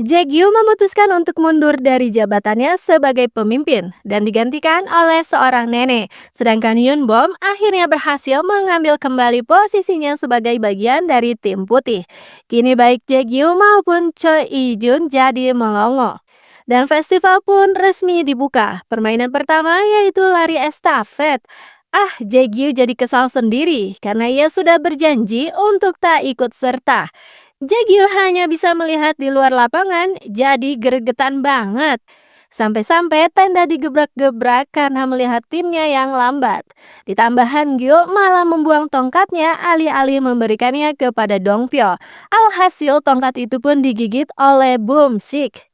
Jaegyu memutuskan untuk mundur dari jabatannya sebagai pemimpin dan digantikan oleh seorang nenek. Sedangkan Yunbom akhirnya berhasil mengambil kembali posisinya sebagai bagian dari tim putih. Kini baik Jaegyu maupun Choi Ijun jadi melongo. Dan festival pun resmi dibuka. Permainan pertama yaitu lari estafet. Jaegyu jadi kesal sendiri karena ia sudah berjanji untuk tak ikut serta. Jaegyu hanya bisa melihat di luar lapangan, jadi gregetan banget. Sampai-sampai tenda digebrak-gebrak karena melihat timnya yang lambat. Ditambah Hangul malah membuang tongkatnya alih-alih memberikannya kepada Dongpyo. Alhasil tongkat itu pun digigit oleh Boomsik.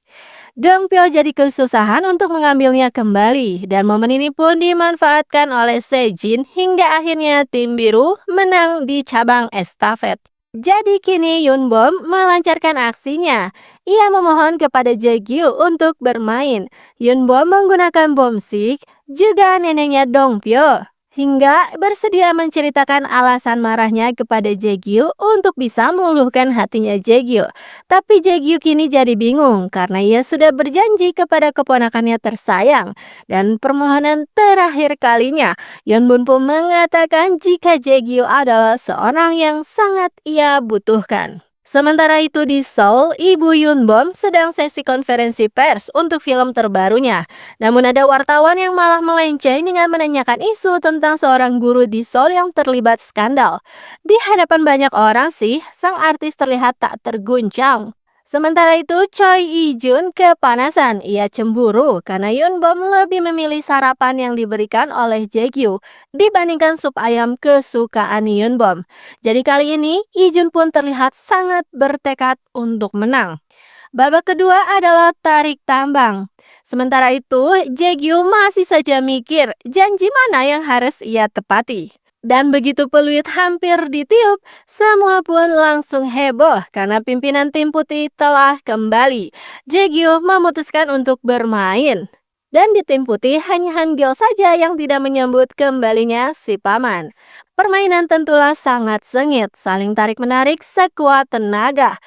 Dongpyo jadi kesusahan untuk mengambilnya kembali dan momen ini pun dimanfaatkan oleh Sejin hingga akhirnya tim biru menang di cabang estafet. Jadi kini Yunbom melancarkan aksinya. Ia memohon kepada Jaegyu untuk bermain. Yunbom menggunakan bomsik, juga neneknya Dongpyo. Hingga bersedia menceritakan alasan marahnya kepada Jaegyu untuk bisa meluluhkan hatinya Jaegyu. Tapi Jaegyu kini jadi bingung karena ia sudah berjanji kepada keponakannya tersayang. Dan permohonan terakhir kalinya, Yeonbun pun mengatakan jika Jaegyu adalah seorang yang sangat ia butuhkan. Sementara itu di Seoul, Ibu Yunbom sedang sesi konferensi pers untuk film terbarunya. Namun ada wartawan yang malah melenceng dengan menanyakan isu tentang seorang guru di Seoul yang terlibat skandal. Di hadapan banyak orang sih, sang artis terlihat tak terguncang. Sementara itu, Choi Ijun kepanasan. Ia cemburu karena Yunbom lebih memilih sarapan yang diberikan oleh Jaegyu dibandingkan sup ayam kesukaan Yunbom. Jadi kali ini, Ijun pun terlihat sangat bertekad untuk menang. Babak kedua adalah tarik tambang. Sementara itu, Jaegyu masih saja mikir janji mana yang harus ia tepati. Dan begitu peluit hampir ditiup, semua pun langsung heboh karena pimpinan tim putih telah kembali. Jaegyu memutuskan untuk bermain. Dan di tim putih hanya Hangul saja yang tidak menyambut kembalinya si paman. Permainan tentulah sangat sengit, saling tarik-menarik sekuat tenaga.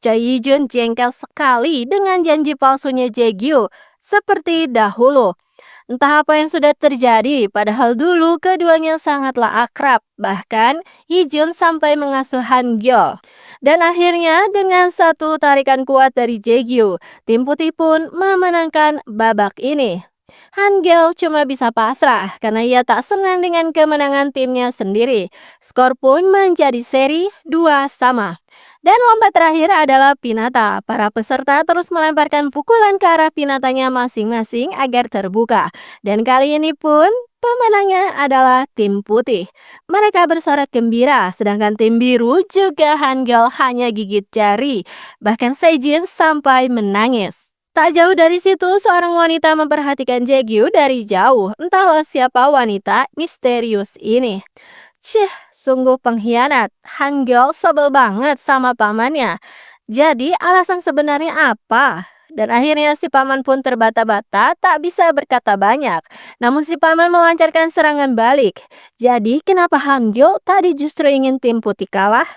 Choi Ijun jengkel sekali dengan janji palsunya Jaegyu, seperti dahulu. Entah apa yang sudah terjadi, padahal dulu keduanya sangatlah akrab. Bahkan, Ijun sampai mengasuh Hangul. Dan akhirnya dengan satu tarikan kuat dari Jaegyu, tim putih pun memenangkan babak ini. Hangul cuma bisa pasrah karena ia tak senang dengan kemenangan timnya sendiri. Skor pun menjadi seri 2-2. Dan lomba terakhir adalah Pinata. Para peserta terus melemparkan pukulan ke arah Pinatanya masing-masing agar terbuka. Dan kali ini pun pemenangnya adalah tim putih. Mereka bersorak gembira, sedangkan tim biru juga Hangul hanya gigit jari. Bahkan Sejin sampai menangis. Tak jauh dari situ, seorang wanita memperhatikan Jaegyu dari jauh. Entahlah siapa wanita misterius ini. Sungguh pengkhianat. Hangul sebel banget sama pamannya. Jadi alasan sebenarnya apa? Dan akhirnya si paman pun terbata-bata, tak bisa berkata banyak. Namun si paman melancarkan serangan balik. Jadi kenapa Hangul tadi justru ingin tim putih kalah?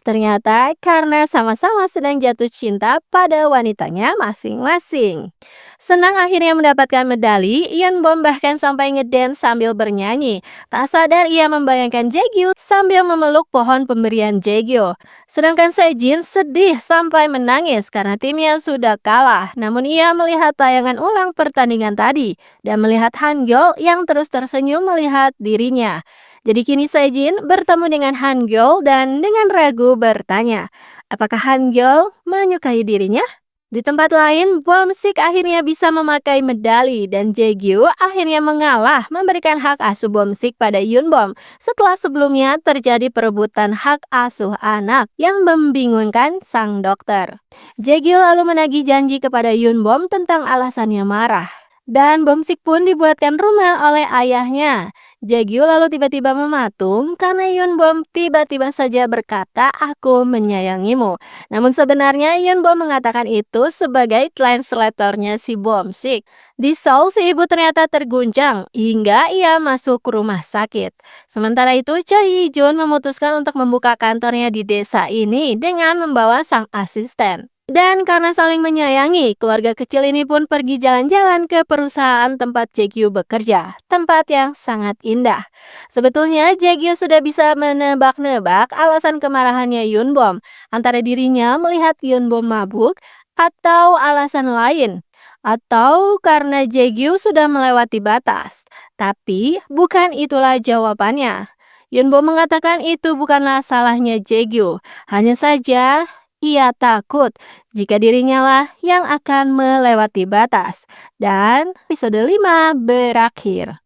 Ternyata karena sama-sama sedang jatuh cinta pada wanitanya masing-masing. Senang akhirnya mendapatkan medali, Yeonbom bahkan sampai ngedance sambil bernyanyi. Tak sadar ia membayangkan Jaegyu sambil memeluk pohon pemberian Jaegyu. Sedangkan Sejin sedih sampai menangis karena timnya sudah kalah. Namun ia melihat tayangan ulang pertandingan tadi dan melihat Hangul yang terus tersenyum melihat dirinya. Jadi kini Sejin bertemu dengan Hangul dan dengan ragu bertanya, apakah Hangul menyukai dirinya? Di tempat lain, Boomsik akhirnya bisa memakai medali dan Jaegyu akhirnya mengalah memberikan hak asuh Boomsik pada Yunbom setelah sebelumnya terjadi perebutan hak asuh anak yang membingungkan sang dokter. Jaegyu lalu menagih janji kepada Yunbom tentang alasannya marah. Dan Boomsik pun dibuatkan rumah oleh ayahnya. Jaegyu lalu tiba-tiba mematung karena Yunbom tiba-tiba saja berkata, "Aku menyayangimu." Namun sebenarnya Yunbom mengatakan itu sebagai translatornya si Boomsik. Di Seoul, si ibu ternyata terguncang hingga ia masuk ke rumah sakit. Sementara itu, Choi Ijun memutuskan untuk membuka kantornya di desa ini dengan membawa sang asisten. Dan karena saling menyayangi, keluarga kecil ini pun pergi jalan-jalan ke perusahaan tempat Jaegyu bekerja, tempat yang sangat indah. Sebetulnya Jaegyu sudah bisa menebak-nebak alasan kemarahannya Yunbom, antara dirinya melihat Yunbom mabuk atau alasan lain. Atau karena Jaegyu sudah melewati batas. Tapi bukan itulah jawabannya. Yunbom mengatakan itu bukanlah salahnya Jaegyu, hanya saja ia takut jika dirinya lah yang akan melewati batas. Dan episode 5 berakhir.